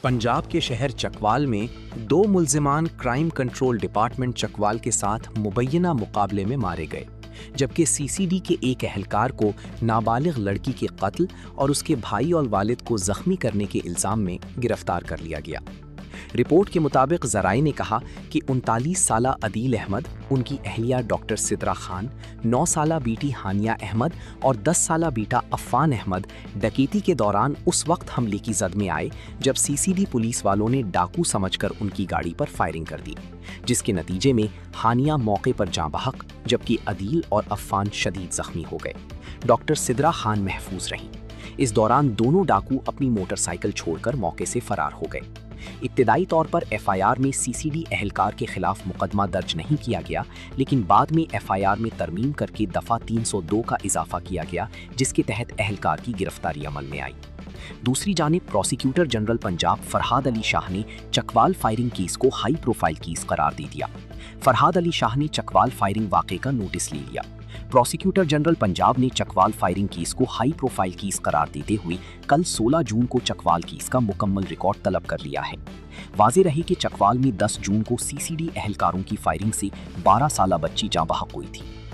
पंजाब के शहर चकवाल में दो मुल्जिमान क्राइम कंट्रोल डिपार्टमेंट चकवाल के साथ मुबैना मुकाबले में मारे गए, जबकि सीसीडी के एक एहलकार को नाबालिग लड़की के कत्ल और उसके भाई और वालिद को जख्मी करने के इल्ज़ाम में गिरफ्तार कर लिया गया। रिपोर्ट के मुताबिक ज़राए ने कहा कि 39 साला अदील अहमद, उनकी अहलिया डॉक्टर सिद्रा खान, 9 साला बेटी हानिया अहमद और 10 साला बेटा अफ़ान अहमद डकैती के दौरान उस वक्त हमले की जद में आए जब सीसीडी पुलिस वालों ने डाकू समझकर उनकी गाड़ी पर फायरिंग कर दी, जिसके नतीजे में हानिया मौके पर जाँ बहक जबकि अदील और अफ़ान शदीद जख्मी हो गए। डॉक्टर सिद्रा खान महफूज रहीं। इस दौरान दोनों डाकू अपनी मोटरसाइकिल छोड़कर मौके से फरार हो गए। इब्तिदाई तौर पर एफआईआर में सीसीडी एहलकार के खिलाफ मुकदमा दर्ज नहीं किया गया, लेकिन बाद में एफआईआर में तरमीम करके दफ़ा 302 का इजाफा किया गया, जिसके तहत एहलकार की गिरफ्तारी अमल में आई। दूसरी जानिब प्रोसिक्यूटर जनरल पंजाब फरहाद अली शाह ने चकवाल फायरिंग केस को हाई प्रोफाइल केस करार दे दिया। फरहाद अली शाह ने चकवाल फायरिंग वाक़े का नोटिस ले लिया। प्रोसिक्यूटर जनरल पंजाब ने चकवाल फायरिंग केस को हाई प्रोफाइल केस करार देते हुए कल 16 जून को चकवाल केस का मुकम्मल रिकॉर्ड तलब कर लिया है। वाज़े रहे कि चकवाल में 10 जून को सीसीडी एहलकारों की फायरिंग से 12 साला बच्ची जाँ बहक हुई थी।